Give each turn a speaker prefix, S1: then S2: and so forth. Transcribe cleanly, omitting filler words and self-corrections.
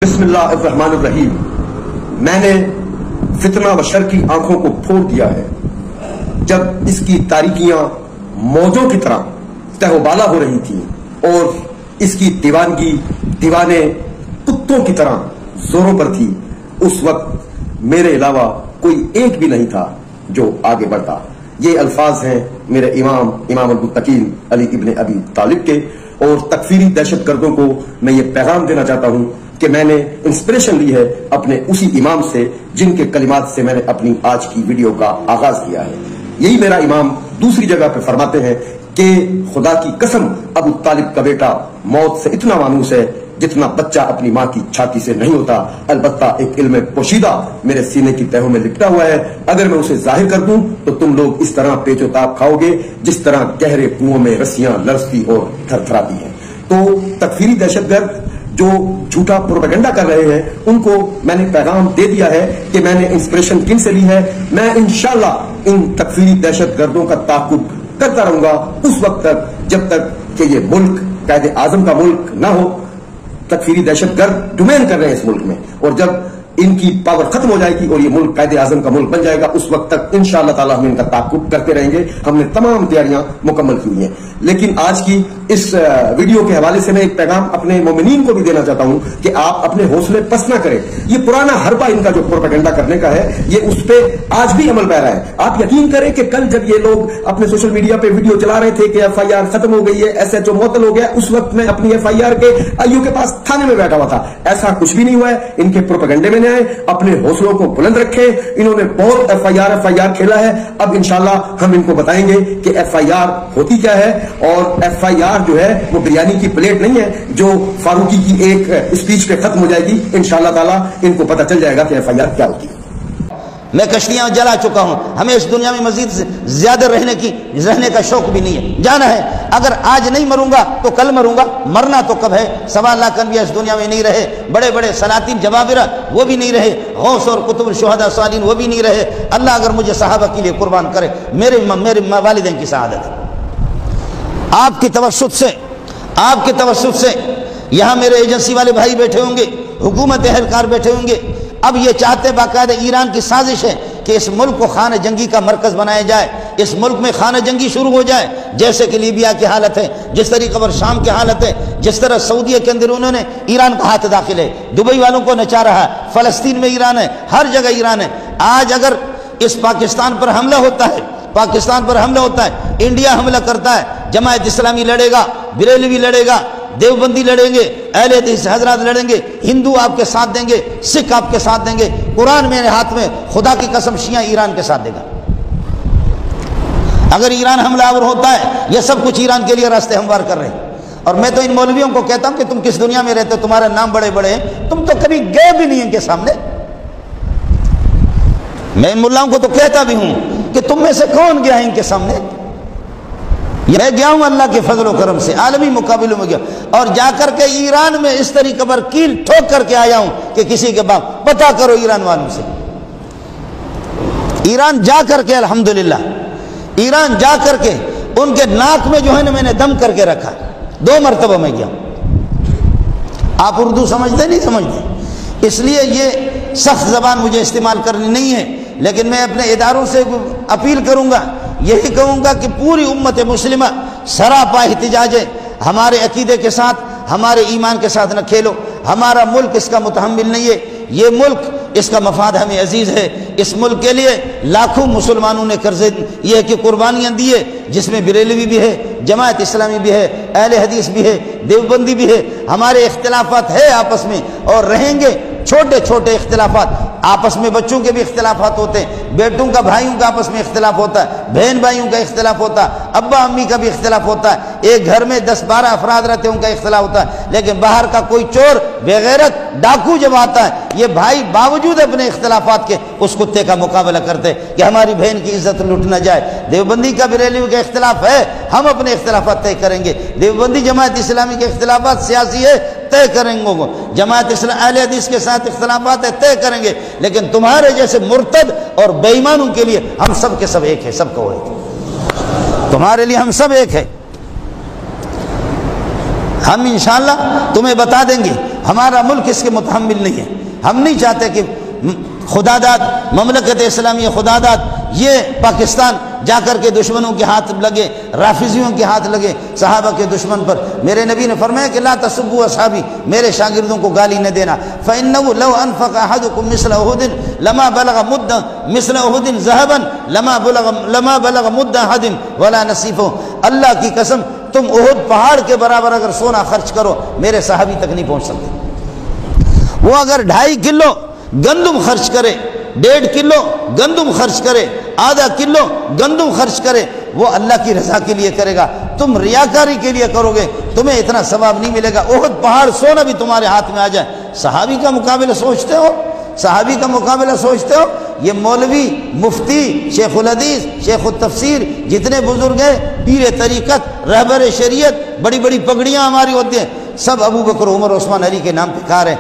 S1: बिस्मिल्लाहिर्रहमानिर्रहीम। मैंने फितना व शर की आंखों को फोड़ दिया है जब इसकी तारीकियां मौजों की तरह तहबाला हो रही थी और इसकी दीवानगी दीवाने कुत्तों की तरह जोरों पर थी। उस वक्त मेरे अलावा कोई एक भी नहीं था जो आगे बढ़ता। ये अल्फाज हैं मेरे इमाम अल-मुत्तकीन अली इब्न अबी तालिब के, और तकफीरी दहशतगर्दों को मैं ये पैगाम देना चाहता हूं कि मैंने इंस्पिरेशन ली है अपने उसी इमाम से जिनके कलिमात से मैंने अपनी आज की वीडियो का आगाज किया है। यही मेरा इमाम दूसरी जगह पे फरमाते हैं कि खुदा की कसम अबू तालिब का बेटा मौत से इतना मानूस है जितना बच्चा अपनी मां की छाती से नहीं होता। अलबत्ता एक इल्म पोशीदा मेरे सीने की तहों में लिपटा हुआ है, अगर मैं उसे जाहिर कर दूं तो तुम लोग इस तरह पेचोताप खाओगे जिस तरह गहरे कुओं में रस्सियां लरसती और थरथराती हैं। तो तकफीरी दहशतगर्द जो झूठा प्रोपेगेंडा कर रहे हैं उनको मैंने पैगाम दे दिया है कि मैंने इंस्पिरेशन किन से ली है। मैं इंशाल्लाह इन तकफीरी दहशतगर्दों का ताकुब करता रहूंगा उस वक्त तक जब तक कि ये मुल्क कायदे आजम का मुल्क ना हो। तकफीरी दहशतगर्द डोमेन कर रहे हैं इस मुल्क में, और जब इनकी पावर खत्म हो जाएगी और ये मुल्क कायदे आजम का मुल्क बन जाएगा उस वक्त तक इंशाअल्लाह ताला हम इनका ताकुब करते रहेंगे। हमने तमाम तैयारियां मुकम्मल की हुई हैं। लेकिन आज की इस वीडियो के हवाले से मैं एक पैगाम अपने मोमिनीन को भी देना चाहता हूं कि आप अपने हौसले पस्त ना करें। ये पुराना हरबा इनका जो प्रोपेगेंडा करने का है ये उस पर आज भी अमल पैरा है। आप यकीन करें कि कल जब ये लोग अपने सोशल मीडिया पे वीडियो चला रहे थे कि FIR खत्म हो गई है, SHO मुअत्तल हो गया, उस वक्त मैं अपनी FIR के IU के पास थाने में बैठा हुआ था। ऐसा कुछ भी नहीं हुआ है। इनके प्रोपेगेंडे में आए, अपने हौसलों को बुलंद रखे। इन्होंने बहुत FIR खेला है। अब इंशाल्लाह हम इनको बताएंगे कि FIR होती क्या है, और FIR जो है वो बिरयानी की प्लेट नहीं है जो फारूकी की एक स्पीच पे खत्म हो जाएगी। इंशाल्लाह ताला इनको पता चल जाएगा कि FIR क्या होती है।
S2: मैं कश्तियां जला चुका हूं, हमें इस दुनिया में मजीद से ज्यादा रहने का शौक भी नहीं है। जाना है, अगर आज नहीं मरूंगा तो कल मरूंगा। मरना तो कब है? 1.25 लाख अनबिया इस दुनिया में नहीं रहे, बड़े बड़े सलातीन जवाबिरा वो भी नहीं रहे, गौस और कुतुब शुहदा सालिन वो भी नहीं रहे। अल्लाह अगर मुझे सहाबा के लिए कुर्बान करे, मेरे वालिदैन की शहादत है। आपकी तवस्सुत से यहां मेरे एजेंसी वाले भाई बैठे होंगे, हुकूमत एहलकार बैठे होंगे। अब ये चाहते बाकायदा ईरान की साजिश है कि इस मुल्क को खाना जंगी का मरकज बनाया जाए, इस मुल्क में खाना जंगी शुरू हो जाए, जैसे कि लीबिया की हालत है, जिस तरीके पर शाम की हालत है, जिस तरह सऊदीया के अंदर उन्होंने ईरान का हाथ दाखिल है, दुबई वालों को नचा रहा है, फलस्तीन में ईरान है, हर जगह ईरान है। आज अगर इस पाकिस्तान पर हमला होता है, इंडिया हमला करता है, जमायत इस्लामी लड़ेगा, बरेलवी लड़ेगा, देवबंदी लड़ेंगे, अहले हदीस हजरात लड़ेंगे, हिंदू आपके साथ देंगे, सिख आपके साथ देंगे। कुरान मेरे हाथ में, खुदा की कसम शिया ईरान के साथ देगा। अगर ईरान हमलावर होता है, यह सब कुछ ईरान के लिए रास्ते हमवार कर रहे हैं। और मैं तो इन मौलवियों को कहता हूं कि तुम किस दुनिया में रहते हो, तुम्हारे नाम बड़े बड़े हैं, तुम तो कभी गए भी नहीं इनके सामने। मैं इन मुल्लाओं को तो कहता भी हूं कि तुम में से कौन गया है इनके सामने। मैं गया हूं अल्लाह के फजल करम से, आलमी मुकाबलों में गया, और जाकर के ईरान में इस तरीके पर कील ठोक करके आया हूं कि किसी के बाप पता करो ईरान वालों से। ईरान जा करके अल्हम्दुलिल्लाह, ईरान जा करके उनके नाक में जो है ना मैंने दम करके रखा। 2 मरतबा मैं गया हूं। आप उर्दू समझते नहीं समझते, इसलिए ये सख्त जबान मुझे इस्तेमाल करनी नहीं है, लेकिन मैं अपने इदारों से अपील करूंगा, यही कहूंगा कि पूरी उम्मत मुस्लिमा सरापा एहतिजाज है। हमारे अकीदे के साथ, हमारे ईमान के साथ न खेलो। हमारा मुल्क इसका मुतहम्मिल नहीं है। ये मुल्क, इसका मफाद हमें अजीज है। इस मुल्क के लिए लाखों मुसलमानों ने कर्जे ये कि कुर्बानियां दी है, जिसमें बरेलवी भी है, जमायत इस्लामी भी है, अहले हदीस भी है, देवबंदी भी है। हमारे इख्तिलाफात है आपस में और रहेंगे, छोटे छोटे इख्तिलाफात आपस में। बच्चों के भी इख्तिलाफात होते हैं, बेटों का भाइयों का आपस में इख्तिलाफ होता है, बहन भाइयों का इख्तिलाफ होता है, अब्बा अम्मी का भी इख्तिलाफ होता है, एक घर में 10-12 अफराद रहते हैं उनका इख्तिलाफ होता है। लेकिन बाहर का कोई चोर बेगैरत डाकू जब आता है, ये भाई बावजूद अपने इख्तिलाफात के उस कुत्ते का मुकाबला करते कि हमारी बहन की इज्जत लूट न जाए। देवबंदी का बरेलवी का इख्तिलाफ है, हम अपने इख्तिलाफात तय करेंगे। देवबंदी जमायत इस्लामी के इख्तिलाफात सियासी है, तय करेंगे। जमात इस्लाम अहले हदीस के साथ इख्तिलाफात है, तय करेंगे। लेकिन तुम्हारे जैसे मुर्तद और बेईमानों के लिए हम सब के सब एक है, सबको एक। तुम्हारे लिए हम सब एक है। हम इंशाअल्लाह तुम्हें बता देंगे ہمارا ملک اس کے متحمل نہیں ہے. ہم نہیں چاہتے کہ خدا داد مملکت اسلامیہ خدا داد یہ پاکستان جا کر کے دشمنوں کے ہاتھ لگے، رافضیوں کے ہاتھ لگے، صحابہ کے دشمن پر. میرے نبی نے فرمایا کہ لا تسبوا اصحابی، میرے شاگردوں کو گالی نہ دینا. فإنه لو انفق احدكم مثل احد لما بلغ مد مثل احد ذهبا لما بلغ مد احد ولا نصيفه. اللہ کی قسم تم احد پہاڑ کے برابر اگر سونا خرچ کرو میرے صحابی تک نہیں پہنچ سکتے. وہ اگر 2.5 کلو گندم خرچ کرے، 1.5 کلو گندم خرچ کرے، آدھا کلو گندم خرچ کرے، وہ اللہ کی رضا کے لیے کرے گا. تم ریاکاری کے لیے کرو گے تمہیں اتنا ثواب نہیں ملے گا. احد پہاڑ سونا بھی تمہارے ہاتھ میں آ جائے. صحابی کا مقابلہ سوچتے ہو؟ صحابی کا مقابلہ سوچتے ہو؟ یہ مولوی، مفتی، شیخ الحدیث، شیخ التفسیر جتنے بزرگ ہیں، پیر طریقت، رہبر شریعت، بڑی بڑی پگڑیاں ہماری ہوتی ہیں، سب ابو بکر، عمر، عثمان، علی کے نام پہ کار ہیں.